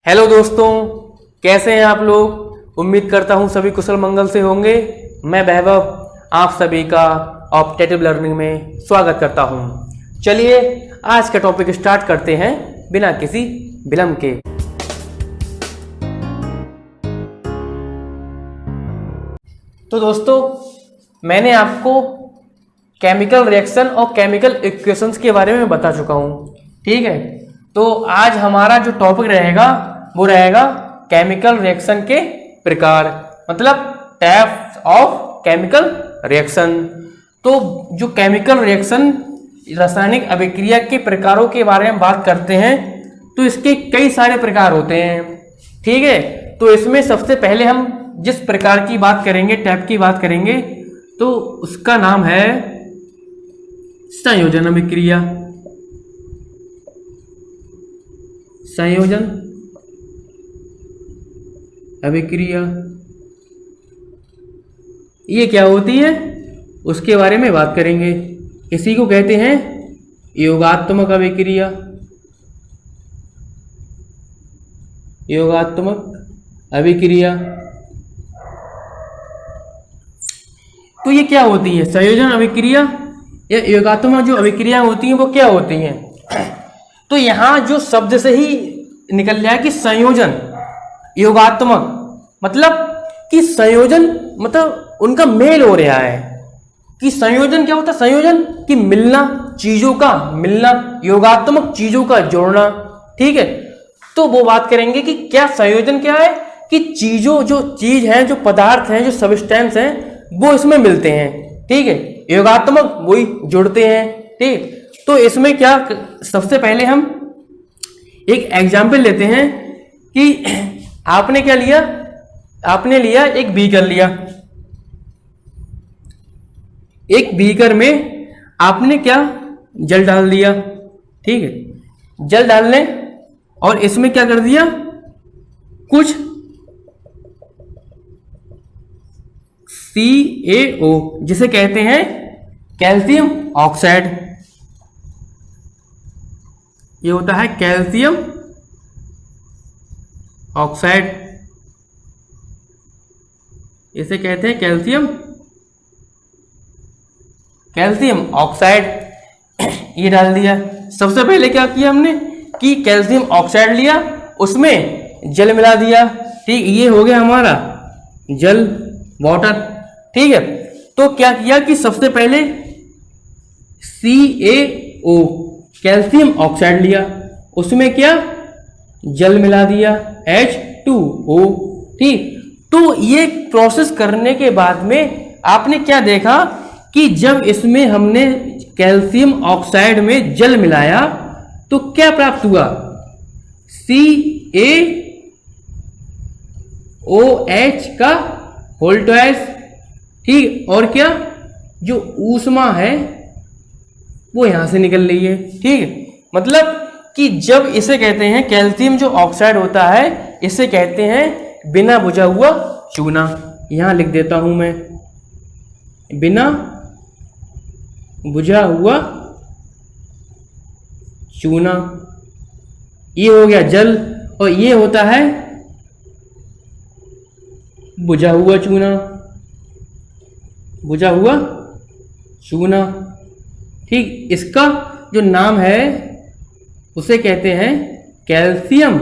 Hello दोस्तों, कैसे हैं आप लोग। उम्मीद करता हूं सभी कुशल मंगल से होंगे। मैं वैभव आप सभी का ऑप्टेटिव लर्निंग में स्वागत करता हूं। चलिए आज का टॉपिक स्टार्ट करते हैं बिना किसी विलंब के। तो दोस्तों, मैंने आपको केमिकल रिएक्शन और केमिकल इक्वेशंस के बारे में बता चुका हूं, ठीक है। तो आज हमारा जो टॉपिक रहेगा वो रहेगा केमिकल रिएक्शन के प्रकार, मतलब टाइप्स ऑफ केमिकल रिएक्शन। तो जो केमिकल रिएक्शन रासायनिक अभिक्रिया के प्रकारों के बारे में बात करते हैं तो इसके कई सारे प्रकार होते हैं, ठीक है। तो इसमें सबसे पहले हम जिस प्रकार की बात करेंगे, टाइप की बात करेंगे, तो उसका नाम है संयोजन अभिक्रिया। संयोजन अभिक्रिया ये क्या होती है उसके बारे में बात करेंगे। इसी को कहते हैं योगात्मक अभिक्रिया। योगात्मक अभिक्रिया तो ये क्या होती है, संयोजन अभिक्रिया या योगात्मक जो अभिक्रिया होती हैं वो क्या होती हैं। तो यहां जो शब्द से ही निकल जाए कि संयोजन, योगात्मक मतलब कि संयोजन मतलब उनका मेल हो रहा है। कि संयोजन क्या होता है, संयोजन कि मिलना, चीजों का मिलना, योगात्मक चीजों का जोड़ना, ठीक है। तो वो बात करेंगे कि क्या संयोजन क्या है, कि चीजों, जो चीज है, जो पदार्थ हैं, जो सब्सटेंस हैं, वो इसमें मिलते हैं, ठीक है। योगात्मक वही जुड़ते हैं, ठीक। तो इसमें क्या, सबसे पहले हम एक एग्जाम्पल लेते हैं कि आपने क्या लिया, आपने लिया एक बीकर लिया। एक बीकर में आपने क्या, जल डाल दिया, ठीक है। जल डालने और इसमें क्या कर दिया, कुछ CaO जिसे कहते हैं कैल्शियम ऑक्साइड। ये होता है कैल्शियम ऑक्साइड, इसे कहते हैं कैल्शियम ऑक्साइड। ये डाल दिया। सबसे पहले क्या किया हमने कि कैल्शियम ऑक्साइड लिया, उसमें जल मिला दिया, ठीक। ये हो गया हमारा जल, वाटर, ठीक है। तो क्या किया कि सबसे पहले CaO कैल्शियम ऑक्साइड लिया, उसमें क्या जल मिला दिया H2O, ठीक। तो ये प्रोसेस करने के बाद में आपने क्या देखा कि जब इसमें हमने कैल्शियम ऑक्साइड में जल मिलाया तो क्या प्राप्त हुआ, CaOH का होल ट्वाइस, ठीक। और क्या, जो ऊष्मा है वो यहां से निकल रही है, ठीक है। मतलब कि जब इसे कहते हैं कैल्शियम जो ऑक्साइड होता है, इसे कहते हैं बिना बुझा हुआ चूना। यहां लिख देता हूं मैं, बिना बुझा हुआ चूना। ये हो गया जल और ये होता है बुझा हुआ चूना, बुझा हुआ चूना, ठीक। इसका जो नाम है उसे कहते हैं कैल्शियम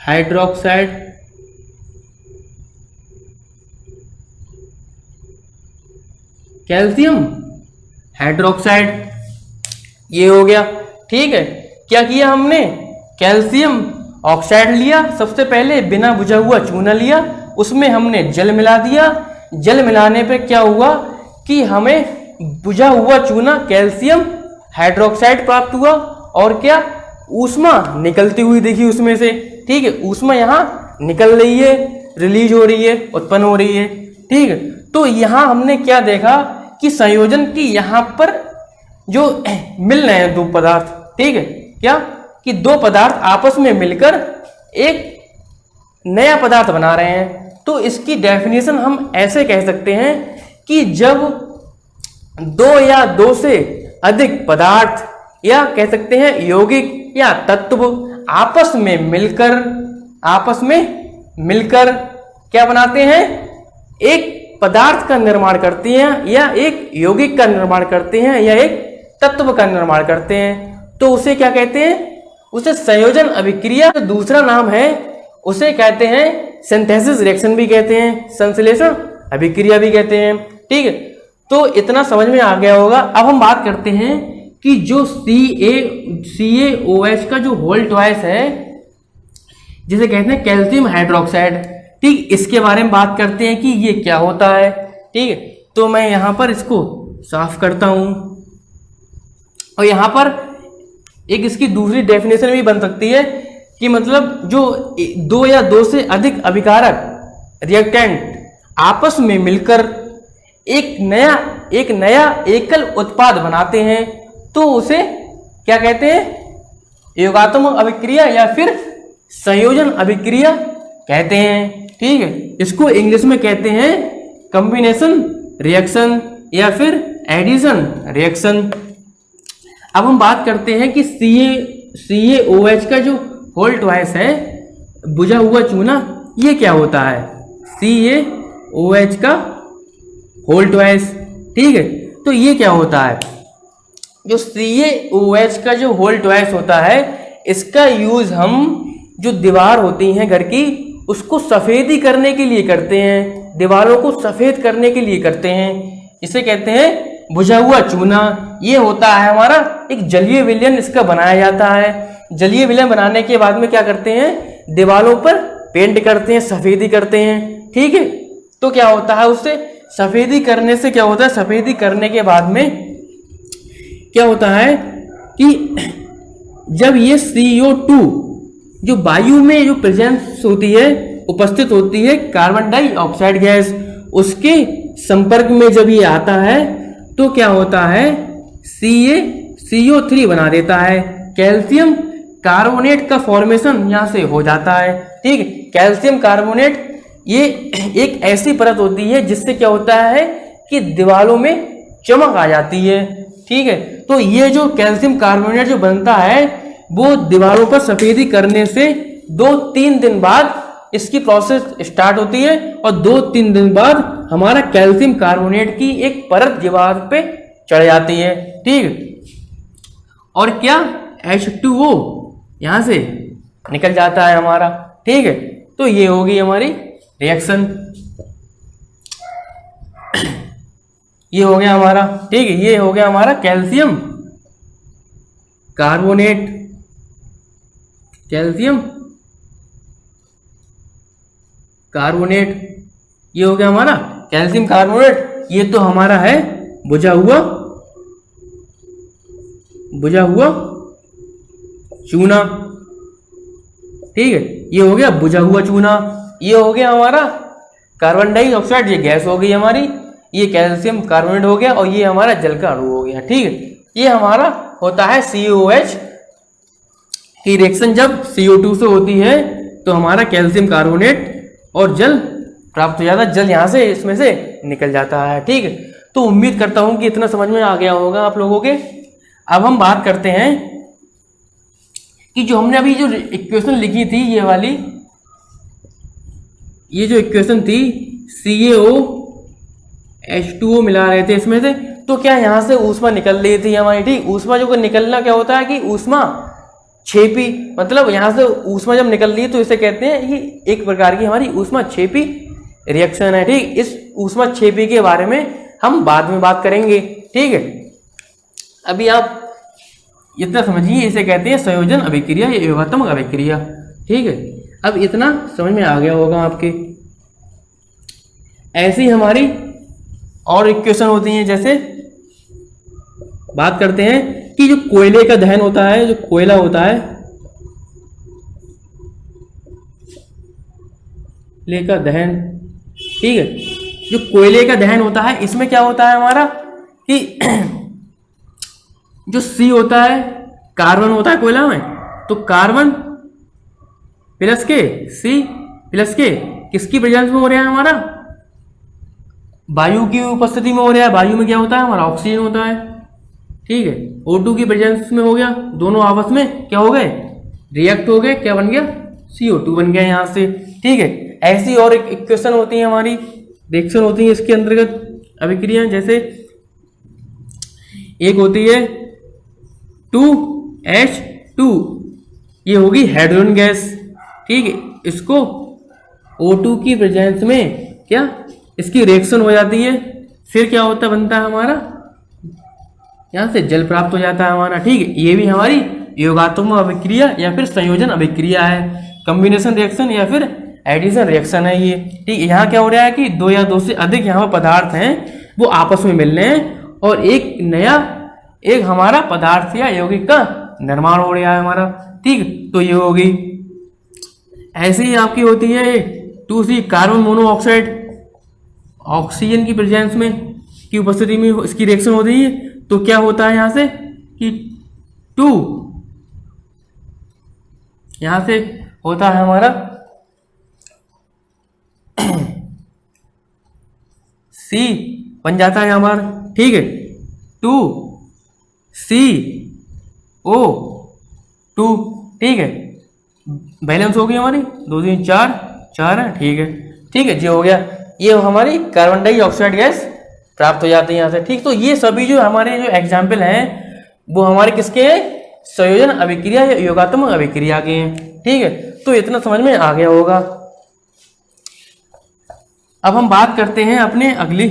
हाइड्रोक्साइड। कैल्शियम हाइड्रोक्साइड ये हो गया, ठीक है। क्या किया हमने, कैल्शियम ऑक्साइड लिया, सबसे पहले बिना बुझा हुआ चूना लिया, उसमें हमने जल मिला दिया। जल मिलाने पे क्या हुआ कि हमें बुझा हुआ चूना कैल्शियम हाइड्रोक्साइड प्राप्त हुआ और क्या, ऊष्मा निकलती हुई देखी उसमें से, ठीक है। ऊष्मा यहाँ निकल रही है, रिलीज हो रही है, उत्पन्न हो रही है, ठीक है। तो यहाँ हमने क्या देखा कि संयोजन की यहाँ पर जो मिल रहे हैं दो पदार्थ, ठीक है, क्या कि दो पदार्थ आपस में मिलकर एक नया पदार्थ बना रहे हैं। तो इसकी डेफिनेशन हम ऐसे कह सकते हैं कि जब दो या दो से अधिक पदार्थ या कह सकते हैं यौगिक या तत्व आपस में मिलकर क्या बनाते हैं, एक पदार्थ का निर्माण करते हैं या एक यौगिक का निर्माण करते हैं या एक तत्व का निर्माण करते हैं, तो उसे क्या कहते हैं, उसे संयोजन अभिक्रिया। तो दूसरा नाम है उसे कहते हैं सिंथेसिस रिएक्शन भी कहते हैं, संश्लेषण अभिक्रिया भी कहते हैं। ठीक है, तो इतना समझ में आ गया होगा। अब हम बात करते हैं कि जो CaOH का जो होल ट्वाइस है जिसे कहते हैं कैल्शियम हाइड्रोक्साइड, ठीक, इसके बारे में बात करते हैं कि ये क्या होता है। ठीक है, तो मैं यहाँ पर इसको साफ करता हूँ और यहाँ पर एक इसकी दूसरी डेफिनेशन भी बन सकती है कि मतलब जो दो या दो से अधिक अभिकारक रिएक्टेंट आपस में मिलकर एक नया एकल उत्पाद बनाते हैं तो उसे क्या कहते हैं, योगात्मक अभिक्रिया या फिर संयोजन अभिक्रिया कहते हैं। ठीक है, इसको इंग्लिश में कहते हैं कॉम्बिनेशन रिएक्शन या फिर एडिशन रिएक्शन। अब हम बात करते हैं कि CaOH का जो होल ट्वाइस है, बुझा हुआ चूना, ये क्या होता है, CaOH का होल ट्वाइस। ठीक है, तो ये क्या होता है, जो CaOH का जो होल ट्वाइस होता है, इसका यूज हम जो दीवार होती हैं घर की उसको सफेदी करने के लिए करते हैं, दीवारों को सफेद करने के लिए करते हैं। इसे कहते हैं बुझा हुआ चूना। ये होता है हमारा एक जलीय विलयन, इसका बनाया जाता है। जलीय विलयन बनाने के बाद में क्या करते हैं, दीवारों पर पेंट करते हैं, सफेदी करते हैं। ठीक है, तो क्या होता है, उससे सफेदी करने से क्या होता है, सफेदी करने के बाद में क्या होता है कि जब ये CO2 जो वायु में जो प्रेजेंस होती है, उपस्थित होती है कार्बन डाइऑक्साइड गैस, उसके संपर्क में जब ये आता है तो क्या होता है, CO3 बना देता है, कैल्शियम कार्बोनेट का फॉर्मेशन यहाँ से हो जाता है। ठीक है, कैल्शियम कार्बोनेट ये एक ऐसी परत होती है जिससे क्या होता है कि दीवारों में चमक आ जाती है। ठीक है, तो ये जो कैल्शियम कार्बोनेट जो बनता है वो दीवारों पर सफेदी करने से 2-3 दिन बाद इसकी प्रोसेस स्टार्ट होती है और 2-3 दिन बाद हमारा कैल्शियम कार्बोनेट की एक परत दीवार पे चढ़ जाती है। ठीक है, और क्या H2O यहां से निकल जाता है हमारा। ठीक है, तो ये होगी हमारी रिएक्शन, ये हो गया हमारा। ठीक है, ये हो गया हमारा कैल्शियम कार्बोनेट, ये हो गया हमारा कैल्शियम कार्बोनेट। ये तो हमारा है बुझा हुआ चूना। ठीक है, ये हो गया बुझा हुआ चूना। ये हो गया हमारा कार्बन डाइऑक्साइड, ये गैस हो गई हमारी, ये कैल्शियम कार्बोनेट हो गया और ये हमारा जल का अणु हो गया। ठीक है, ये हमारा होता है CaOH की रिएक्शन। जब CO2 से होती है तो हमारा कैल्शियम कार्बोनेट और जल प्राप्त हो जाता है, जल यहाँ से इसमें से निकल जाता है। ठीक है, तो उम्मीद करता हूँ कि इतना समझ में आ गया होगा आप लोगों के। अब हम बात करते हैं कि जो हमने अभी जो इक्वेशन लिखी थी, ये वाली, ये जो इक्वेशन थी CaOH2O मिला रहे थे इसमें से, तो क्या यहाँ से ऊष्मा निकल रही थी हमारी। ठीक, ऊष्मा जो निकलना क्या होता है कि ऊष्मा छेपी, मतलब यहाँ से ऊष्मा जब निकल रही है तो इसे कहते हैं ये एक प्रकार की हमारी ऊष्मा छेपी रिएक्शन है। ठीक, इस ऊष्मा छेपी के बारे में हम बाद में बात करेंगे। ठीक है, अभी आप इतना समझिए, इसे कहते हैं संयोजन अभिक्रिया या योगात्मक अभिक्रिया। ठीक है, अब इतना समझ में आ गया होगा आपके। ऐसी हमारी और इक्वेशन होती हैं, जैसे बात करते हैं कि जो कोयले का दहन होता है, जो कोयला होता है, कोयले का दहन, ठीक है, जो कोयले का दहन होता है इसमें क्या होता है हमारा कि जो C होता है, कार्बन होता है कोयला में, तो कार्बन प्लस के C प्लस के किसकी प्रेजेंस में हो रहा है हमारा, वायु की उपस्थिति में हो रहा है। वायु में क्या होता है हमारा ऑक्सीजन होता है। ठीक है, O2 की प्रेजेंस में हो गया, दोनों आपस में क्या हो गए, रिएक्ट हो गए, क्या बन गया, CO2 बन गया यहाँ से। ठीक है, ऐसी और एक इक्वेशन होती है हमारी, रिएक्शन होती है इसके अंतर्गत अभिक्रिया, जैसे एक होती है 2H2, ये होगी हाइड्रोजन गैस। ठीक है, इसको O2 की प्रेजेंस में क्या, इसकी रिएक्शन हो जाती है, फिर क्या होता बनता है हमारा, यहाँ से जल प्राप्त हो जाता है हमारा। ठीक है, ये भी हमारी योगात्मक अभिक्रिया या फिर संयोजन अभिक्रिया है, कॉम्बिनेशन रिएक्शन या फिर एडिशन रिएक्शन है ये। ठीक है, यहाँ क्या हो रहा है कि दो या दो से अधिक यहाँ पर पदार्थ हैं वो आपस में मिल रहे हैं और एक नया एक हमारा पदार्थ या यौगिक का निर्माण हो रहा है हमारा। ठीक, तो ये होगी। ऐसे ही आपकी होती है 2C कार्बन मोनोऑक्साइड, ऑक्सीजन की प्रेजेंस में की उपस्थिति में इसकी रिएक्शन हो रही है, तो क्या होता है यहाँ से कि 2 यहाँ से होता है हमारा C बन जाता है हमारा। ठीक है, 2CO2। ठीक है, बैलेंस हो गई हमारी, 2 3 4 4 है। ठीक है, ठीक है जी, हो गया। ये हमारी कार्बन डाइऑक्साइड गैस प्राप्त हो जाती है यहाँ से। ठीक, तो ये सभी जो हमारे जो एग्जाम्पल हैं वो हमारे किसके हैं, संयोजन अभिक्रिया या योगात्मक अभिक्रिया के हैं। ठीक है, तो इतना समझ में आ गया होगा। अब हम बात करते हैं अपने अगली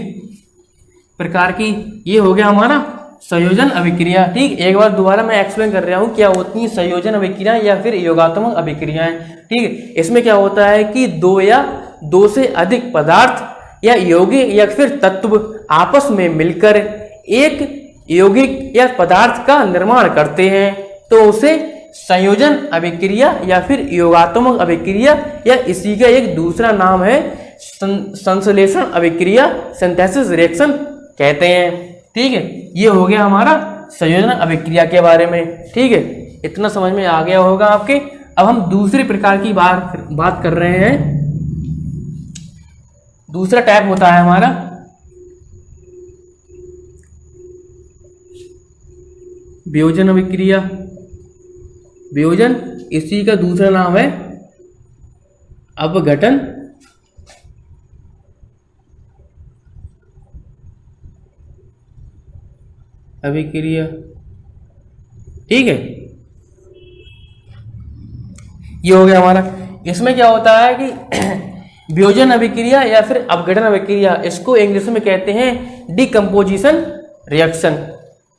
प्रकार की, ये हो गया हमारा संयोजन अभिक्रिया। ठीक, एक बार दोबारा मैं एक्सप्लेन कर रहा हूँ क्या होती है संयोजन अभिक्रिया या फिर योगात्मक अभिक्रियाएं। ठीक है, इसमें क्या होता है कि दो या दो से अधिक पदार्थ या यौगिक या फिर तत्व आपस में मिलकर एक यौगिक या पदार्थ का निर्माण करते हैं, तो उसे संयोजन अभिक्रिया या फिर योगात्मक अभिक्रिया या इसी का एक दूसरा नाम है संश्लेषण अभिक्रिया, सिंथेसिस रिएक्शन कहते हैं। ठीक है, ये हो गया हमारा संयोजन अभिक्रिया के बारे में। ठीक है, इतना समझ में आ गया होगा आपके। अब हम दूसरे प्रकार की बात कर रहे हैं। दूसरा टाइप होता है हमारा वियोजन अभिक्रिया। वियोजन, इसी का दूसरा नाम है अपघटन अभिक्रिया। ठीक है, ये हो गया हमारा। इसमें क्या होता है कि वियोजन अभिक्रिया या फिर अपघटन अभिक्रिया, इसको इंग्लिश में कहते हैं डिकम्पोजिशन रिएक्शन।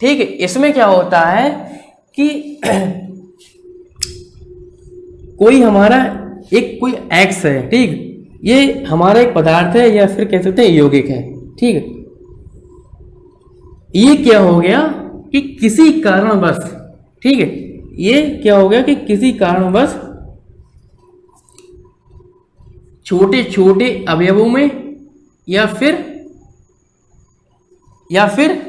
ठीक है, इसमें क्या होता है कि कोई हमारा कोई एक्स है। ठीक, ये हमारा एक पदार्थ है या फिर कह सकते हैं यौगिक है। ठीक है, ये क्या हो गया कि किसी कारणवश, ठीक है, ये क्या हो गया कि किसी कारणवश छोटे छोटे अवयवों में या फिर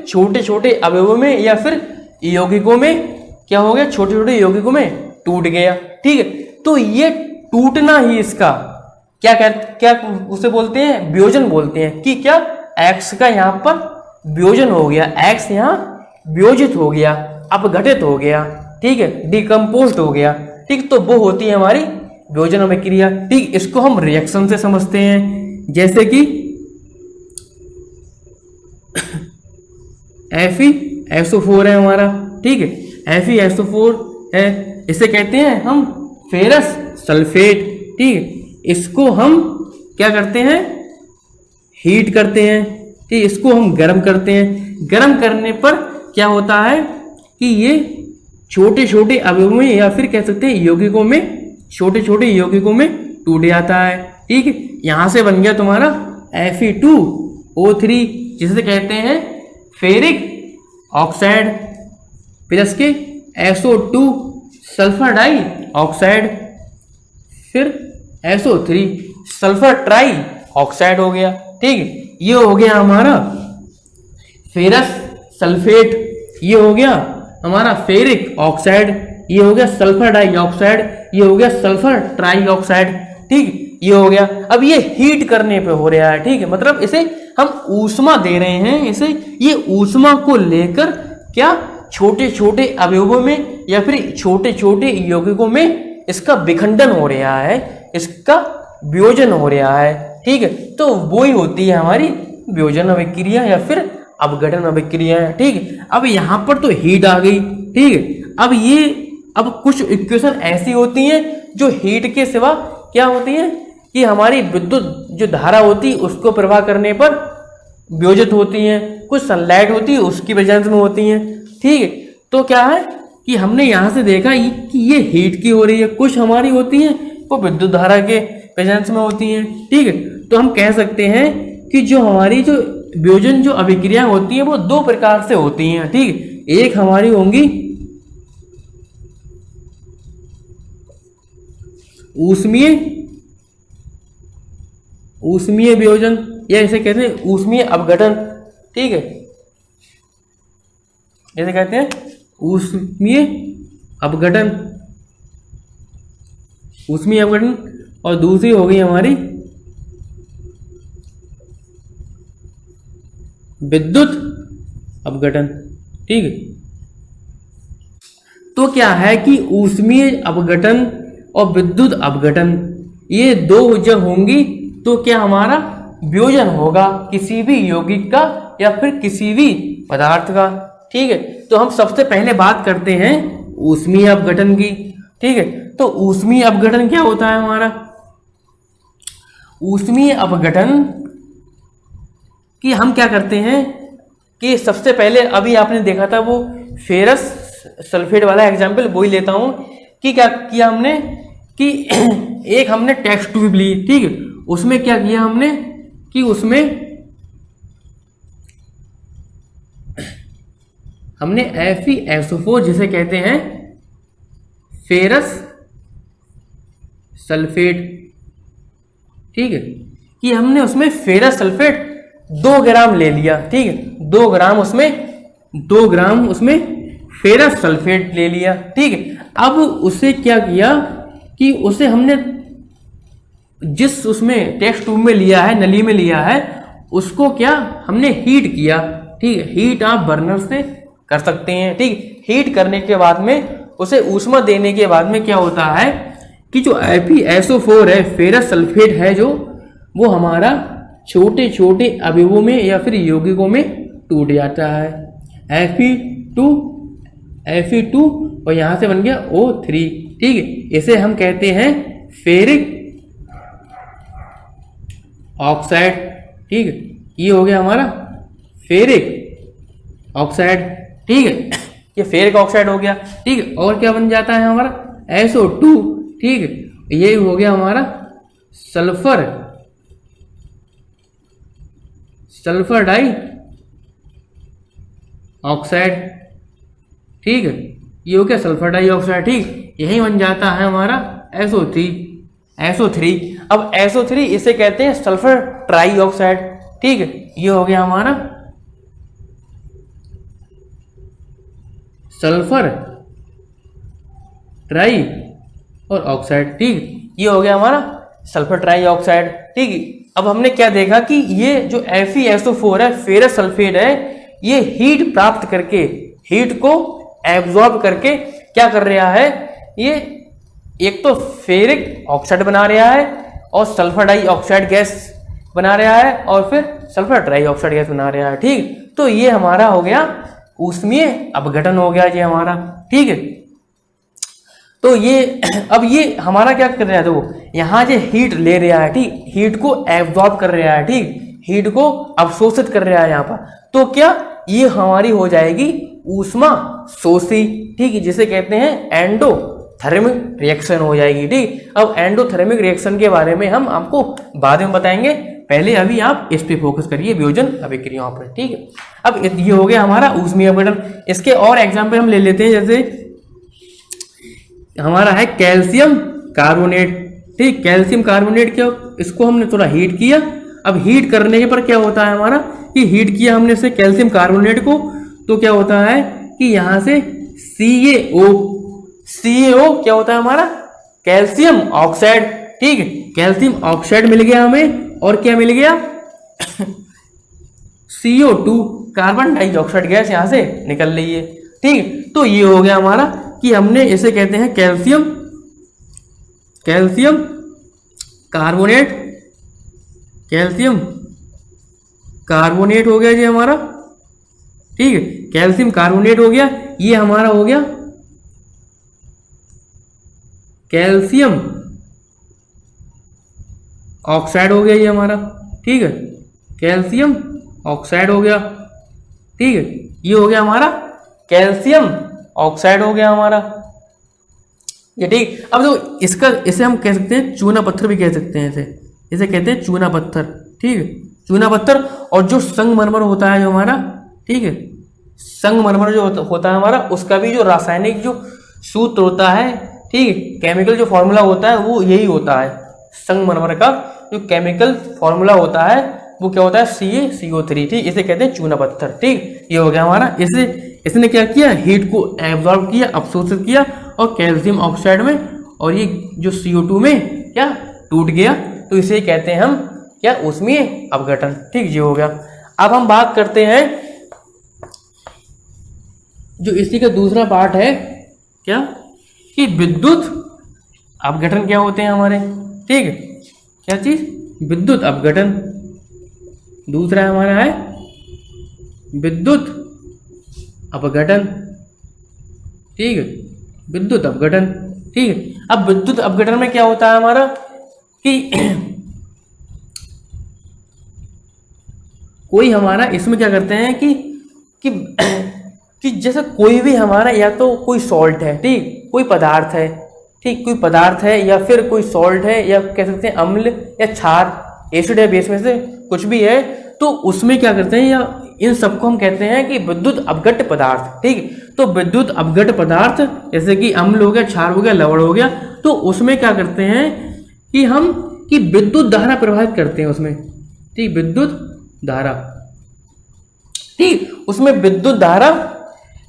छोटे छोटे अवयवों में या फिर यौगिकों में क्या हो गया, छोटे छोटे यौगिकों में टूट गया। ठीक है, तो ये टूटना ही इसका क्या उसे बोलते हैं, वियोजन बोलते हैं। कि क्या एक्स का यहाँ पर वियोजन हो गया, एक्स यहाँ वियोजित हो गया, अपघटित हो गया। ठीक है, डिकम्पोज्ड हो गया। ठीक, तो वो होती है हमारी वियोजन अभिक्रिया। ठीक, इसको हम रिएक्शन से समझते हैं, जैसे कि FeSO4 है हमारा। ठीक है, FeSO4 है, इसे कहते हैं हम फेरस सल्फेट। ठीक है, इसको हम क्या करते हैं, हीट करते हैं। ठीक, इसको हम गर्म करते हैं। गर्म करने पर क्या होता है कि ये छोटे छोटे अवयवों में या फिर कह सकते हैं यौगिकों में, छोटे छोटे यौगिकों में टूट जाता है। ठीक है, यहां से बन गया तुम्हारा Fe2O3, जिसे कहते हैं फेरिक ऑक्साइड प्लस के SO2 सल्फर डाई ऑक्साइड, फिर SO3 सल्फर ट्राई ऑक्साइड हो गया। ठीक है, ये हो गया हमारा फेरस सल्फेट, ये हो गया हमारा फेरिक ऑक्साइड, ये हो गया सल्फर डाइऑक्साइड, ये हो गया सल्फर ट्राई ऑक्साइड। ठीक, ये हो गया। अब ये हीट करने पे हो रहा है। ठीक है, मतलब इसे हम ऊष्मा दे रहे हैं, इसे ये ऊष्मा को लेकर क्या छोटे छोटे अवयवों में या फिर छोटे छोटे यौगिकों में इसका विखंडन हो रहा है, इसका वियोजन हो रहा है। ठीक है, तो वो ही होती है हमारी वियोजन अभिक्रिया या फिर अपघटन अभिक्रिया है। ठीक है, अब यहाँ पर तो हीट आ गई। ठीक है, अब कुछ इक्वेशन ऐसी होती हैं जो हीट के सिवा क्या होती हैं कि हमारी विद्युत जो धारा होती है उसको प्रवाह करने पर वियोजित होती हैं, कुछ सनलाइट होती है उसकी प्रेजेंस में होती हैं। ठीक है, तो क्या है कि हमने यहाँ से देखा कि ये हीट की हो रही है, कुछ हमारी होती हैं वो विद्युत धारा के प्रेजेंस में होती हैं। ठीक है, तो हम कह सकते हैं कि जो हमारी जो वियोजन जो अभिक्रिया होती हैं वो दो प्रकार से होती हैं। ठीक है, एक हमारी होंगी ऊष्मीय वियोजन या इसे कहते हैं ऊष्मीय अपघटन। ठीक है, इसे कहते हैं ऊष्मीय अपघटन, और दूसरी हो गई हमारी विद्युत अपघटन। ठीक है, तो क्या है कि ऊष्मीय अपघटन और विद्युत अपघटन ये दो जब होंगी तो क्या हमारा वियोजन होगा किसी भी यौगिक का या फिर किसी भी पदार्थ का। ठीक है, तो हम सबसे पहले बात करते हैं ऊष्मीय अपघटन की। ठीक है, तो ऊष्मीय अपघटन क्या होता है हमारा? ऊष्मीय अपघटन कि हम क्या करते हैं कि सबसे पहले अभी आपने देखा था वो फेरस सल्फेट वाला एग्जाम्पल वही लेता हूं कि क्या किया हमने कि एक हमने टेस्ट ट्यूब ली। ठीक है, उसमें क्या किया हमने कि उसमें हमने FeSO4 जिसे कहते हैं फेरस सल्फेट। ठीक है, कि हमने उसमें फेरस सल्फेट 2 ग्राम ले लिया। ठीक है, 2 ग्राम उसमें फेरस सल्फेट ले लिया। ठीक है, अब उसे क्या किया कि उसे हमने जिस उसमें टेस्ट ट्यूब में लिया है, नली में लिया है, उसको क्या हमने हीट किया। ठीक है, हीट आप बर्नर से कर सकते हैं। ठीक, हीट करने के बाद में उसे ऊष्मा देने के बाद में क्या होता है कि जो FeSO4 है फेरस सल्फेट है जो वो हमारा छोटे छोटे अवयवों में या फिर यौगिकों में टूट जाता है। Fe2 और यहां से बन गया O3। ठीक है, इसे हम कहते हैं फेरिक ऑक्साइड। ठीक है, ये हो गया हमारा फेरिक ऑक्साइड। ठीक है, ये फेरिक ऑक्साइड हो गया। ठीक है, और क्या बन जाता है हमारा SO2। ठीक है, ये हो गया हमारा सल्फर डाई ऑक्साइड। ठीक है, ये हो गया सल्फर डाई ऑक्साइड। ठीक, यही बन जाता है हमारा SO3। अब SO3 इसे कहते हैं सल्फर ट्राई ऑक्साइड। ठीक है, ये हो गया हमारा सल्फर ट्राई और ऑक्साइड। ठीक, ये हो गया हमारा सल्फर ट्राई ऑक्साइड। ठीक, अब हमने क्या देखा कि ये जो FeSO4 है फेरस सल्फेट है, ये हीट प्राप्त करके हीट को एब्जॉर्ब करके क्या कर रहा है, ये एक तो फेरिक ऑक्साइड बना रहा है और सल्फर डाई ऑक्साइड गैस बना रहा है और फिर सल्फर ट्राई ऑक्साइड गैस बना रहा है। ठीक, तो ये हमारा हो गया ऊष्मीय अपघटन हो गया ये हमारा। ठीक है, तो ये अब ये हमारा क्या कर रहा है, तो यहाँ जो हीट ले रहा है, ठीक, हीट को एब्जॉर्ब कर रहा है। ठीक, हीट को अवशोषित कर रहा है यहाँ पर, तो क्या ये हमारी हो जाएगी ऊष्मा शोषी। ठीक है, जिसे कहते हैं एंडोथर्मिक रिएक्शन हो जाएगी। ठीक, अब एंडोथर्मिक रिएक्शन के बारे में हम आपको बाद में बताएंगे, पहले अभी आप इस पे फोकस करिए वियोजन अभिक्रियाओं पर। ठीक है, अब ये हो गया हमारा ऊष्मीय अपघटन। इसके और एग्जाम्पल हम ले लेते हैं, जैसे हमारा है कैल्शियम कार्बोनेट। ठीक, कैल्शियम कार्बोनेट क्या, इसको हमने थोड़ा हीट किया। अब हीट करने के पर क्या होता है हमारा कि हीट किया हमने से कैल्शियम कार्बोनेट को, तो क्या होता है कि यहां से CaO क्या होता है हमारा कैल्शियम ऑक्साइड। ठीक है, कैल्शियम ऑक्साइड मिल गया हमें और क्या मिल गया CO2 कार्बन डाइऑक्साइड गैस यहां से निकल रही है। ठीक। तो ये हो गया हमारा कि हमने इसे कहते हैं कैल्शियम कार्बोनेट, कैल्शियम कार्बोनेट हो गया जी हमारा, ठीक है। कैल्शियम कार्बोनेट हो गया, ये हमारा हो गया कैल्शियम ऑक्साइड हो गया ये हमारा, ठीक है। कैल्शियम ऑक्साइड हो गया, ठीक है। ये हो गया हमारा कैल्शियम ऑक्साइड हो गया हमारा ये, ठीक। अब तो इसे हम कह सकते हैं चूना पत्थर भी कह सकते हैं, इसे कहते हैं चूना पत्थर, ठीक है। चूना पत्थर। और जो संगमरमर होता है जो हमारा, ठीक है, संगमरमर जो होता है हमारा, उसका भी जो रासायनिक जो सूत्र होता है, ठीक है, केमिकल जो फॉर्मूला होता है वो यही होता है। संगमरमर का जो केमिकल फॉर्मूला होता है वो क्या होता है, CaCO3, ठीक। इसे कहते हैं चूना पत्थर, ठीक। ये हो गया हमारा। इसने क्या किया, हीट को एब्जॉर्ब किया, अवशोषित किया और कैल्शियम ऑक्साइड में, और ये जो CO2 में क्या टूट गया, तो इसे कहते हैं हम क्या, ऊष्मीय अपघटन, ठीक। ये हो गया। अब हम बात करते हैं जो इसी का दूसरा पार्ट है क्या, कि विद्युत अपघटन क्या होते हैं हमारे, ठीक है। क्या चीज, विद्युत अपघटन। दूसरा हमारा है विद्युत अपघटन, ठीक है, विद्युत अपघटन, ठीक है। अब विद्युत अपघटन में क्या होता है हमारा कि कोई हमारा इसमें क्या करते हैं कि जैसे कोई भी हमारा या तो कोई सॉल्ट है, ठीक, कोई पदार्थ है, ठीक, कोई पदार्थ है या फिर कोई सॉल्ट है या कह सकते हैं अम्ल या क्षार, एसिड है, बेस में से कुछ भी है, तो उसमें क्या करते हैं, या इन सबको हम कहते हैं कि विद्युत अपघट्य पदार्थ, ठीक। तो विद्युत अपघट्य पदार्थ जैसे कि अम्ल हो गया, क्षार हो गया, लवण हो गया, तो उसमें क्या करते हैं कि हम कि विद्युत धारा प्रवाहित करते हैं उसमें, ठीक, विद्युत धारा, ठीक। उसमें विद्युत धारा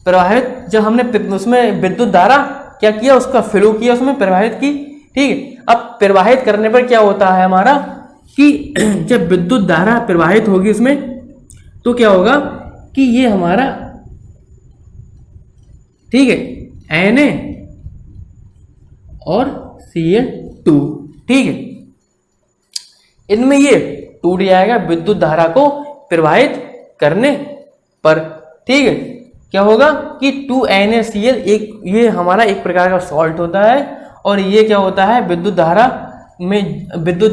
प्रवाहित, जब हमने उसमें विद्युत धारा क्या किया, उसका फ्लो किया, उसमें प्रवाहित की, ठीक। अब प्रवाहित करने पर क्या होता है हमारा कि जब विद्युत धारा प्रवाहित होगी उसमें, तो क्या होगा कि ये हमारा, ठीक है, Na और Cl2, ठीक है, इनमें ये टूट जाएगा विद्युत धारा को प्रवाहित करने पर, ठीक है। क्या होगा कि 2NaCl ये हमारा एक प्रकार का सॉल्ट होता है, और ये क्या होता है, विद्युत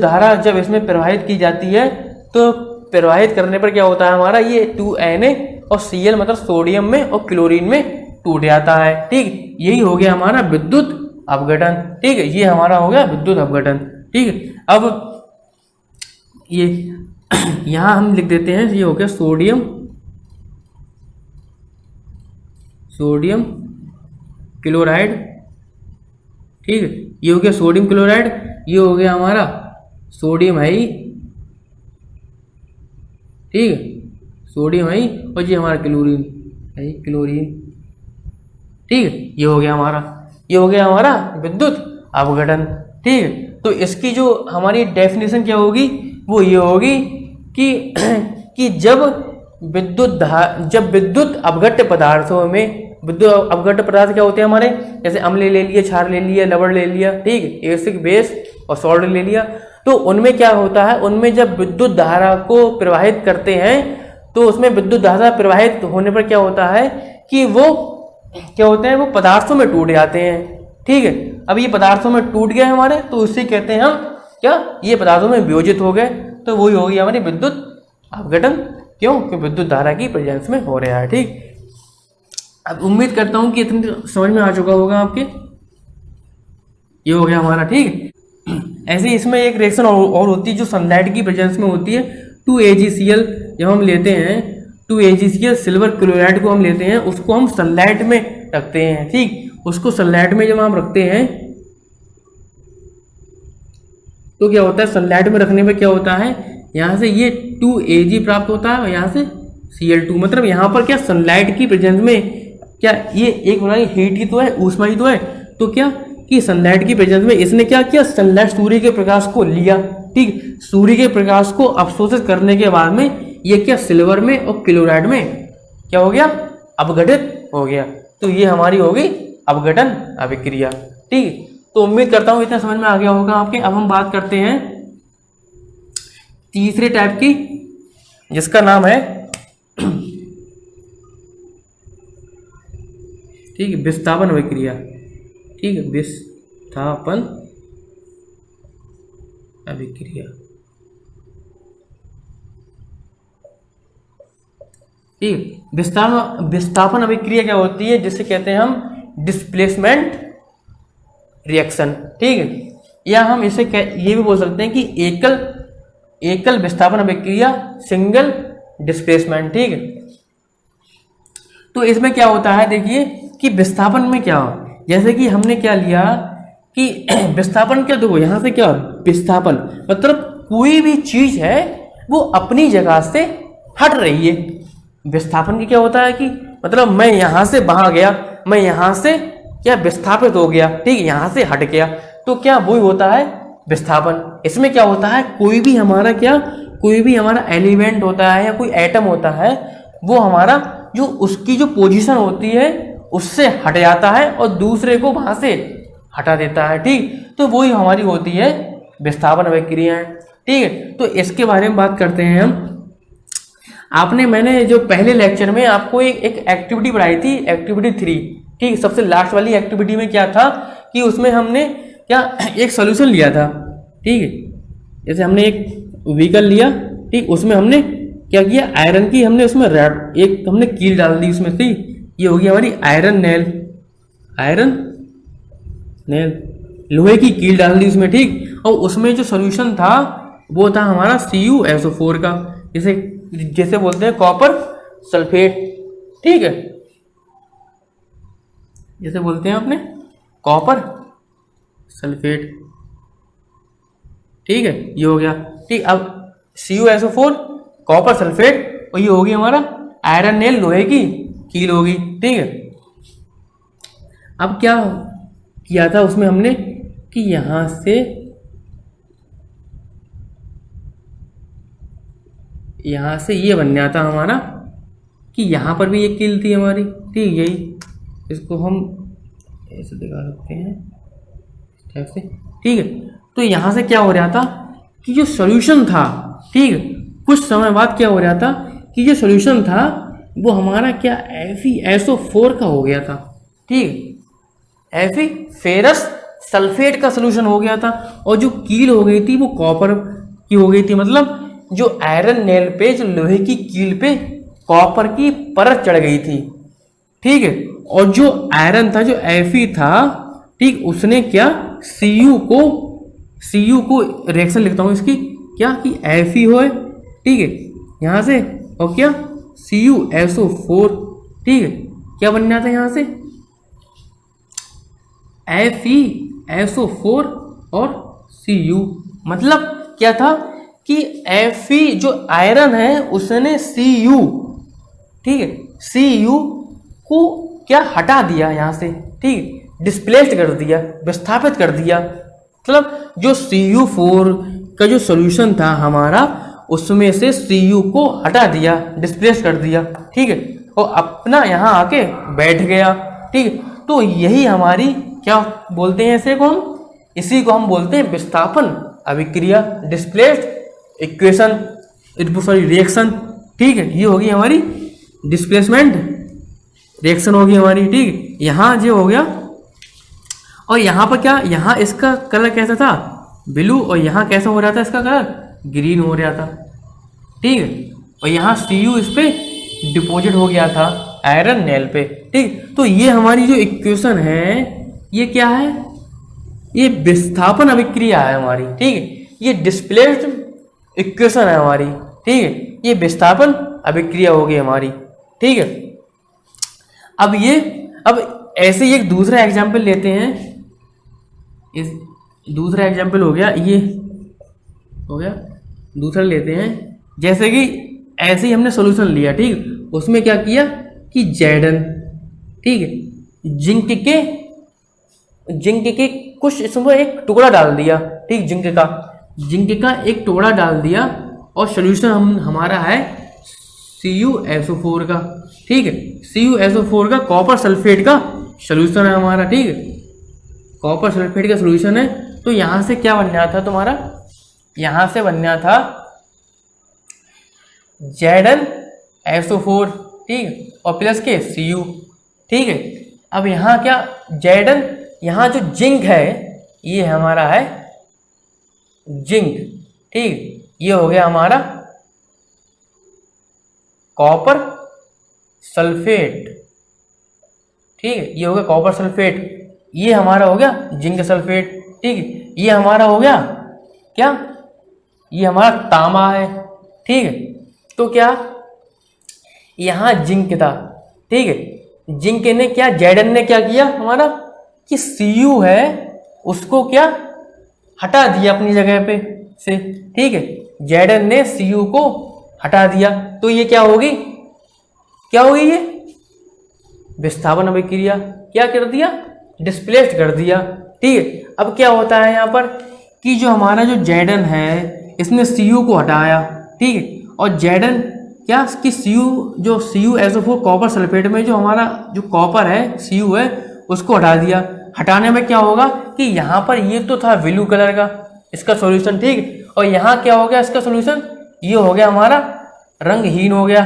धारा जब इसमें प्रवाहित की जाती है, तो प्रवाहित करने पर क्या होता है हमारा, ये 2Na और Cl मतलब सोडियम में और क्लोरीन में टूट जाता है, ठीक। यही हो गया हमारा विद्युत अपघटन, ठीक है। ये हमारा हो गया विद्युत अपघटन, ठीक है। अब ये यहां हम लिख देते हैं, ये हो गया सोडियम क्लोराइड, ठीक है। ये हो गया सोडियम क्लोराइड, ये हो गया हमारा सोडियम हाई, ठीक है, सोडियम हाई, और ये हमारा क्लोरीन, ठीक है। ये हो गया हमारा विद्युत अपघटन, ठीक है। तो इसकी जो हमारी डेफिनेशन क्या होगी, वो ये होगी कि जब विद्युत अपघट्य पदार्थों में, विद्युत अपघट्य पदार्थ क्या होते हैं हमारे, जैसे अम्ल ले लिया, क्षार ले लिया, लवण ले लिया, ठीक, एसिड, बेस और सॉल्ट ले लिया, तो उनमें क्या होता है, उनमें जब विद्युत धारा को प्रवाहित करते हैं, तो उसमें विद्युत धारा प्रवाहित होने पर क्या होता है कि वो क्या होते हैं, वो पदार्थों में टूट जाते हैं, ठीक है। अब ये पदार्थों में टूट गए हमारे, तो उससे कहते हैं हम क्या, ये पदार्थों में वियोजित हो गए, तो वही होगी हमारी विद्युत अपघटन। क्यों, कि विद्युत धारा की प्रेजेंस में हो रहा है, ठीक। अब उम्मीद करता हूं कि इतनी समझ में आ चुका होगा आपके। ये हो गया हमारा, ठीक। ऐसे इसमें एक रिएक्शन और होती है जो सनलाइट की प्रेजेंस में होती है। 2AgCl जब हम लेते हैं, 2AgCl सिल्वर क्लोराइड को हम लेते हैं, उसको हम सनलाइट में रखते हैं, ठीक। उसको सनलाइट में जब हम रखते हैं तो क्या होता है, सनलाइट में रखने में क्या होता है, यहाँ से ये 2Ag प्राप्त होता है और यहाँ से Cl2, मतलब यहाँ पर क्या सनलाइट की प्रेजेंस में क्या ये एक प्रकार की हीट ही तो है, ऊष्मा ही तो है, तो क्या कि सनलाइट की प्रेजेंस में इसने क्या किया, सनलाइट सूर्य के प्रकाश को लिया, ठीक, सूर्य के प्रकाश को अवशोषित करने के बाद में ये क्या सिल्वर में और क्लोराइड में क्या हो गया, अपघटित हो गया, तो ये हमारी होगी अपघटन अभिक्रिया। ठीक है, तो उम्मीद करता हूँ इतना समझ में आ गया होगा आपके। अब हम बात करते हैं तीसरे टाइप की, जिसका नाम है ठीक है विस्थापन अभिक्रिया। ठीक है, विस्थापन अभिक्रिया। ठीक, विस्थापन अभिक्रिया क्या होती है, जिसे कहते हैं हम डिस्प्लेसमेंट रिएक्शन। ठीक है, या हम इसे ये भी बोल सकते हैं कि एकल विस्थापन अभिक्रिया, सिंगल डिस्प्लेसमेंट। ठीक है, तो इसमें क्या होता है, देखिए कि विस्थापन में क्या हो, जैसे कि हमने क्या लिया कि विस्थापन क्या, देखो यहाँ से क्या विस्थापन मतलब कोई भी चीज है वो अपनी जगह से हट रही है। विस्थापन की क्या होता है कि मतलब मैं यहाँ से वहां गया, मैं यहाँ से क्या विस्थापित हो गया, ठीक है, यहाँ से हट गया, तो क्या वही होता है विस्थापन। इसमें क्या होता है, कोई भी हमारा एलिमेंट होता है या कोई एटम होता है, वो हमारा जो उसकी जो पोजीशन होती है उससे हट जाता है और दूसरे को वहां से हटा देता है। ठीक, तो वही हमारी होती है विस्थापन अभिक्रियाएं। ठीक है, तो इसके बारे में बात करते हैं हम। मैंने जो पहले लेक्चर में आपको एक एक्टिविटी पढ़ाई थी, एक्टिविटी 3। ठीक, सबसे लास्ट वाली एक्टिविटी में क्या था कि उसमें हमने क्या एक सॉल्यूशन लिया था। ठीक है, जैसे हमने एक व्हीकल लिया, ठीक, उसमें हमने क्या किया, आयरन की हमने उसमें एक हमने कील डाल दी उसमें से, ये होगी हमारी आयरन नेल, लोहे की कील डाल दी उसमें। ठीक, और उसमें जो सॉल्यूशन था वो था हमारा CuSO4 का, जैसे बोलते हैं कॉपर सल्फेट। ठीक है, जैसे बोलते हैं अपने कॉपर सल्फेट। ठीक है, ये हो गया। ठीक, अब CuSO4 कॉपर सल्फेट और ये होगी हमारा आयरन नेल, लोहे की कील होगी। ठीक है, अब क्या किया था उसमें हमने कि यहां से ये बन जाता हमारा कि यहां पर भी एक कील थी हमारी। ठीक, यही इसको हम ऐसे दिखा सकते हैं टाइप से। ठीक है, तो यहां से क्या हो रहा था कि जो सॉल्यूशन था, ठीक है, कुछ समय बाद क्या हो रहा था कि जो सॉल्यूशन था वो हमारा क्या FeSO4 का हो गया था। ठीक, Fe फेरस सल्फेट का सॉल्यूशन हो गया था, और जो कील हो गई थी वो कॉपर की हो गई थी। मतलब जो आयरन नेल पे, जो लोहे की कील पे कॉपर की परत चढ़ गई थी। ठीक है, और जो आयरन था, जो Fe था, ठीक, उसने क्या Cu को रिएक्शन लिखता हूं इसकी क्या कि Fe हो, ठीक है, यहां से, और क्या CuSO4। ठीक है, क्या बन जाता है यहां से FeSO4 और Cu। मतलब क्या था कि Fe जो आयरन है उसने Cu, ठीक है, Cu को क्या हटा दिया यहां से। ठीक, डिस्प्लेस्ड कर दिया, विस्थापित कर दिया। मतलब जो Cu4 का जो सॉल्यूशन था हमारा, उसमें से Cu को हटा दिया, डिस्प्लेस कर दिया। ठीक है, और अपना यहाँ आके बैठ गया। ठीक, तो यही हमारी क्या बोलते हैं इसी को हम बोलते हैं विस्थापन अभिक्रिया, डिस्प्लेस्ड रिएक्शन। ठीक है, ये होगी हमारी डिस्प्लेसमेंट रिएक्शन होगी हमारी। ठीक, यहाँ जो हो गया, और यहाँ पर क्या, यहाँ इसका कलर कैसा था ब्लू, और यहाँ कैसा हो रहा था इसका कलर ग्रीन हो रहा था। ठीक है, और यहाँ Cu इस पे डिपॉजिट हो गया था आयरन नेल पे। ठीक, तो ये हमारी जो इक्वेशन है ये क्या है, ये विस्थापन अभिक्रिया है हमारी। ठीक है, ये डिस्प्लेस्ड इक्वेशन है हमारी। ठीक है, ये विस्थापन अभिक्रिया होगी हमारी। ठीक है, अब ऐसे ही एक दूसरा एग्जाम्पल लेते हैं। इस दूसरा एग्जाम्पल हो गया, ये हो गया, दूसरा लेते हैं। जैसे कि ऐसे ही हमने सॉल्यूशन लिया, ठीक, उसमें क्या किया कि Zn, ठीक है, जिंक के कुछ इसमें एक टुकड़ा डाल दिया। ठीक, जिंक का एक टुकड़ा डाल दिया, और सॉल्यूशन हमारा है CuSO4 का, ठीक है, CuSO4 का कॉपर सल्फेट का सोल्यूशन है हमारा, ठीक है, कॉपर सल्फेट का सोल्यूशन है। तो यहाँ से क्या बनना था तुम्हारा, यहाँ से बनना था ZnSO4, ठीक है, और प्लस के Cu, ठीक है। अब यहाँ क्या Zn, यहाँ जो जिंक है ये हमारा है जिंक, ठीक, ये हो गया हमारा कॉपर सल्फेट, ठीक है, ये हो गया कॉपर सल्फेट, ये हमारा हो गया जिंक सल्फेट, ठीक है, ये हमारा हो गया क्या, ये हमारा तांबा है, ठीक है। तो क्या यहाँ जिंक था, ठीक है, जिंक ने क्या, Zn ने क्या किया हमारा कि Cu है उसको क्या हटा दिया अपनी जगह पे से, ठीक है, Zn ने Cu को हटा दिया। तो ये क्या होगी, क्या होगी, ये विस्थापन अभिक्रिया क्या कर दिया, डिस्प्लेस्ड कर दिया, ठीक है। अब क्या होता है यहाँ पर कि जो हमारा जो Zn है इसने Cu को हटाया, ठीक है, और Zn क्या कि CuSO4 कॉपर सल्फेट में जो हमारा जो कॉपर है Cu है उसको हटा दिया। हटाने में क्या होगा कि यहाँ पर ये तो था ब्लू कलर का इसका सॉल्यूशन, ठीक, और यहाँ क्या हो गया इसका सॉल्यूशन, ये हो गया हमारा रंगहीन हो गया,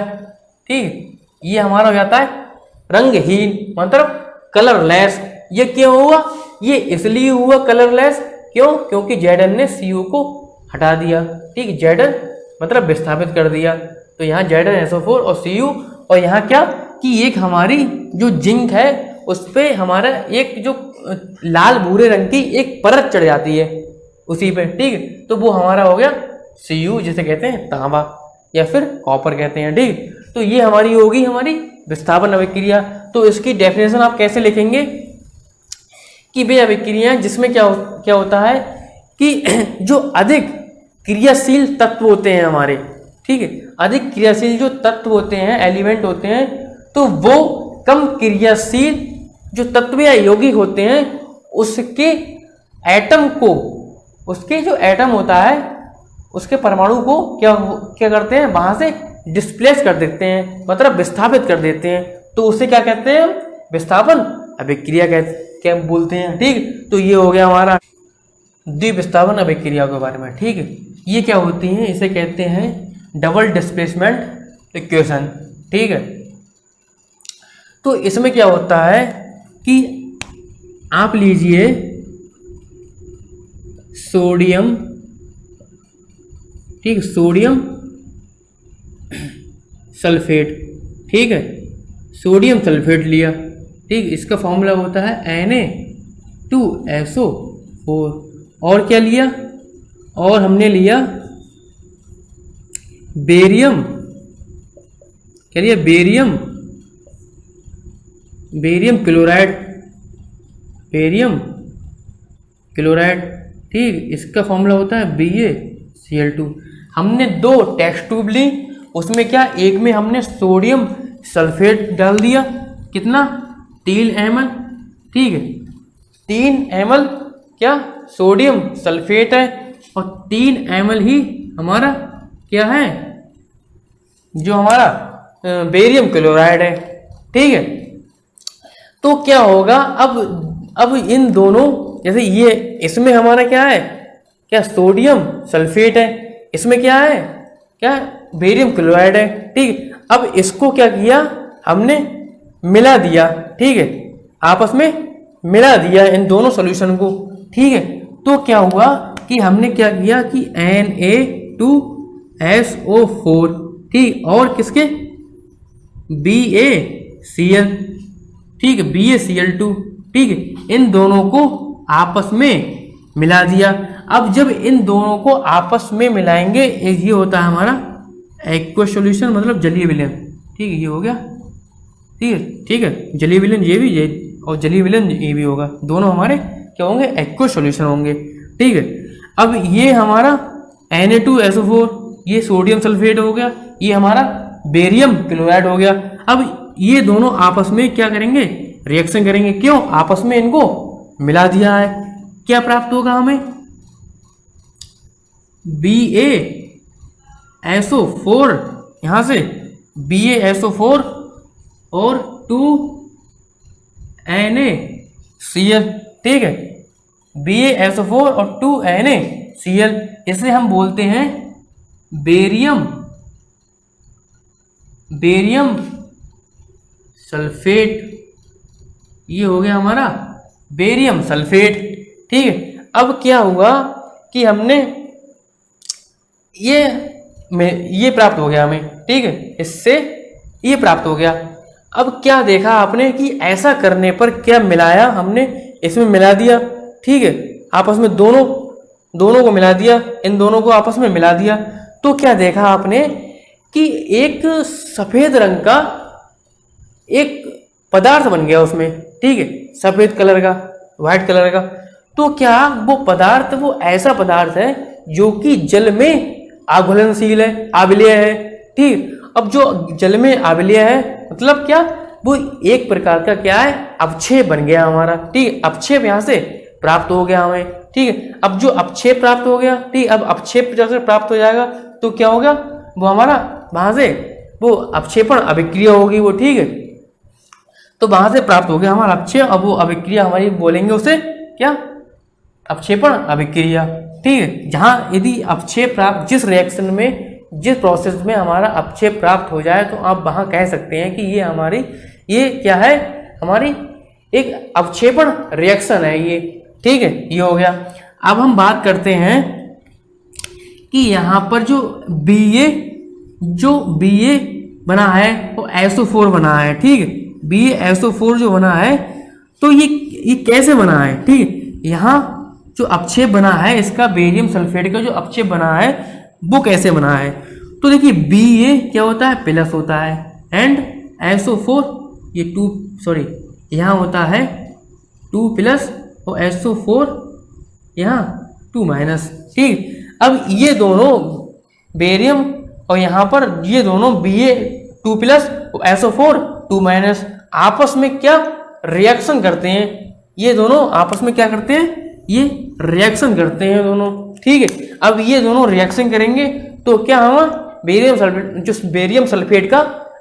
ठीक, ये हमारा हो जाता है रंगहीन मतलब कलरलेस। ये क्यों हुआ, ये इसलिए हुआ कलरलेस, क्यों, क्योंकि Zn ने Cu को हटा दिया, ठीक, Zn मतलब विस्थापित कर दिया। तो यहाँ ZnSO4 और Cu, और यहाँ क्या कि एक हमारी जो जिंक है उस पर हमारा एक जो लाल भूरे रंग की एक परत चढ़ जाती है उसी पे, ठीक है, तो वो हमारा हो गया Cu, जिसे कहते हैं तांबा या फिर कॉपर कहते हैं, ठीक। तो ये हमारी होगी हमारी विस्थापन अभिक्रिया। तो इसकी डेफिनेशन आप कैसे लिखेंगे कि वे अभिक्रियाएं जिसमें क्या होता है कि जो अधिक क्रियाशील तत्व होते हैं हमारे, ठीक है, अधिक क्रियाशील जो तत्व होते हैं, एलिमेंट होते हैं, तो वो कम क्रियाशील जो तत्व या यौगिक होते हैं उसके एटम को, उसके जो एटम होता है उसके परमाणु को क्या करते हैं, वहां से डिस्प्लेस कर देते हैं, मतलब विस्थापित कर देते हैं। तो उसे क्या कहते हैं, विस्थापन अभिक्रिया क्या बोलते हैं, ठीक। तो ये हो गया हमारा द्विविस्थापन अभिक्रिया के बारे में, ठीक है। ये क्या होती है, इसे कहते हैं डबल डिस्प्लेसमेंट इक्वेशन, ठीक है। तो इसमें क्या होता है कि आप लीजिए सोडियम, ठीक, सोडियम सल्फेट, ठीक है, सोडियम सल्फेट लिया, ठीक, इसका फॉर्मूला होता है Na2SO4। और क्या लिया, और हमने लिया बेरियम, क्या लिया, बेरियम क्लोराइड, ठीक, इसका फॉर्मूला होता है BaCl2। हमने दो टेस्ट ट्यूब ली, उसमें क्या एक में हमने सोडियम सल्फेट डाल दिया, कितना 3 ml, ठीक है, 3 ml क्या सोडियम सल्फेट है, और 3 ml ही हमारा क्या है, जो हमारा बेरियम क्लोराइड है, ठीक है। तो क्या होगा, अब इन दोनों, जैसे ये इसमें हमारा क्या है, क्या सोडियम सल्फेट है, इसमें क्या है, क्या बेरियम क्लोराइड है, ठीक। अब इसको क्या किया हमने, मिला दिया, ठीक है, आपस में मिला दिया इन दोनों सॉल्यूशन को, ठीक है। तो क्या हुआ कि हमने क्या किया कि Na2SO4, ठीक, और किसके BaCl, ठीक है, BaCl2, ठीक है, इन दोनों को आपस में मिला दिया। अब जब इन दोनों को आपस में मिलाएंगे, एक ये होता है हमारा एक्वस सॉल्यूशन, मतलब जलीय विलयन, ठीक है, ये हो गया, ठीक है, जलीय विलयन ये भी, ये और जलीय विलयन ये भी होगा, दोनों हमारे क्या होंगे, एक्वस सॉल्यूशन होंगे, ठीक है। अब ये हमारा Na2SO4, ये सोडियम सल्फेट हो गया, ये हमारा बेरियम क्लोराइड हो गया। अब ये दोनों आपस में क्या करेंगे, रिएक्शन करेंगे, क्यों, आपस में इनको मिला दिया है। क्या प्राप्त होगा हमें, BaSO4 यहाँ से BaSO4 और 2NaCl, ठीक है, BaSO4 और 2NaCl, इसे हम बोलते हैं बेरियम सल्फेट। ये हो गया हमारा बेरियम सल्फेट, ठीक है। अब क्या हुआ कि हमने ये प्राप्त हो गया हमें, ठीक है, इससे ये प्राप्त हो गया। अब क्या देखा आपने कि ऐसा करने पर क्या मिलाया हमने, इसमें मिला दिया, ठीक है, आपस में दोनों को मिला दिया, इन दोनों को आपस में मिला दिया, तो क्या देखा आपने कि एक सफेद रंग का एक पदार्थ बन गया उसमें, ठीक है, सफेद कलर का, व्हाइट कलर का। तो क्या वो पदार्थ वो ऐसा पदार्थ है जो कि जल में आघुलनशील है, आविलेय है, ठीक। अब जो जल में आविलेय है मतलब क्या, वो एक प्रकार का क्या है, अवक्षेप बन गया हमारा, ठीक। अवक्षेप यहाँ से प्राप्त हो गया हमें, ठीक है। अब जो अवक्षेप प्राप्त हो गया, ठीक, अब अवक्षेप जब से प्राप्त हो जाएगा तो क्या होगा, वो हमारा वहां से वो अवक्षेपण अभिक्रिया होगी वो, ठीक है। तो वहां से प्राप्त हो गया हमारा अवक्षेप। अब वो अभिक्रिया हमारी बोलेंगे उसे क्या, अवक्षेपण अभिक्रिया, ठीक है। जहां यदि अवक्षेप प्राप्त, जिस रिएक्शन में, जिस प्रोसेस में हमारा अवक्षेप प्राप्त हो जाए तो आप वहां कह सकते हैं कि ये हमारी, ये क्या है, हमारी एक अवक्षेपण रिएक्शन है ये, ठीक है। ये हो गया। अब हम बात करते हैं कि यहाँ पर जो BA बना है वो SO4 बना है, ठीक है। BaSO4 जो बना है तो ये कैसे बना है, ठीक है। यहाँ जो अपक्षेप बना है इसका, बेरियम सल्फेट का जो अपक्षेप बना है वो कैसे बना है, तो देखिए Ba क्या होता है, प्लस होता है, एंड SO4 ये 2, सॉरी यहाँ होता है 2 प्लस और SO4 यहाँ 2 माइनस, ठीक। अब ये दोनों बेरियम और यहाँ पर ये दोनों Ba 2 प्लस और SO4 2 माइनस आपस में क्या रिएक्शन करते हैं, ये दोनों आपस में क्या करते हैं, ये रिएक्शन करते हैं दोनों, ठीक है। अब ये दोनों रिएक्शन करेंगे तो क्या हम बेरियम सल्फेट, जो बेरियम सल्फेट का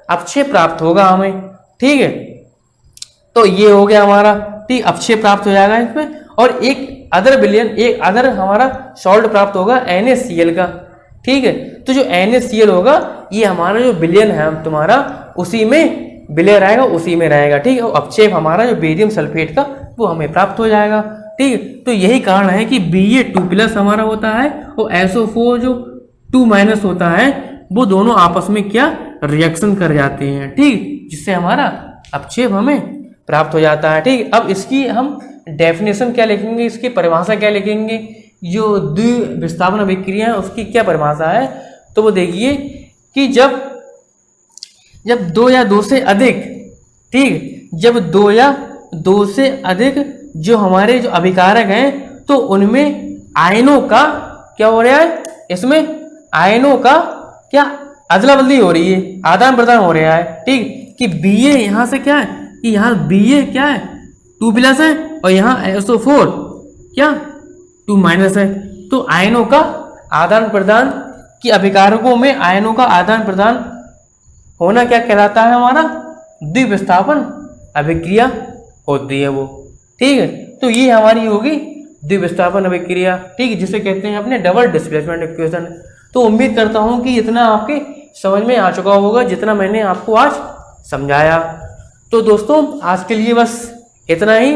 अपक्षेप प्राप्त होगा हमें, ठीक है। तो ये हो गया हमारा, ठीक, अपक्षेप प्राप्त हो जाएगा इसमें। और एक अदर हमारा सॉल्ट प्राप्त होगा NaCl का, ठीक है। तो जो NaCl होगा ये हमारा जो विलयन है तुम्हारा उसी में विलय रहेगा, उसी में रहेगा, ठीक है। और अपक्षेप हमारा जो बेरियम सल्फेट का वो हमें प्राप्त हो जाएगा, ठीक है। तो यही कारण है कि Ba 2 प्लस हमारा होता है और SO4 जो 2 माइनस होता है वो दोनों आपस में क्या रिएक्शन कर जाते हैं, ठीक, जिससे हमारा अपक्षेप हमें प्राप्त हो जाता है, ठीक। अब इसकी हम डेफिनेशन क्या लिखेंगे, इसकी परिभाषा क्या लिखेंगे, जो द्विविस्थापन अभिक्रिया है उसकी क्या परिभाषा है, तो वो देखिए कि जब 2 या 2 से अधिक, ठीक, जब 2 या 2 से अधिक जो हमारे जो अभिकारक हैं तो उनमें आयनों का क्या हो रहा है, इसमें आयनों का क्या अदला बदली हो रही है, आदान प्रदान हो रहा है, ठीक। कि Ba यहाँ से क्या है कि यहाँ Ba क्या है 2 प्लस है और यहाँ SO4 क्या 2 माइनस है। तो आयनों का आदान प्रदान, कि अभिकारकों में आयनों का आदान प्रदान होना क्या कहलाता है, हमारा द्विविस्थापन अभिक्रिया होती है वो, ठीक है। तो ये हमारी होगी द्विविस्थापन अभिक्रिया, ठीक है, जिसे कहते हैं अपने डबल डिस्प्लेसमेंट इक्वेशन। तो उम्मीद करता हूँ कि इतना आपके समझ में आ चुका होगा जितना मैंने आपको आज समझाया। तो दोस्तों आज के लिए बस इतना ही।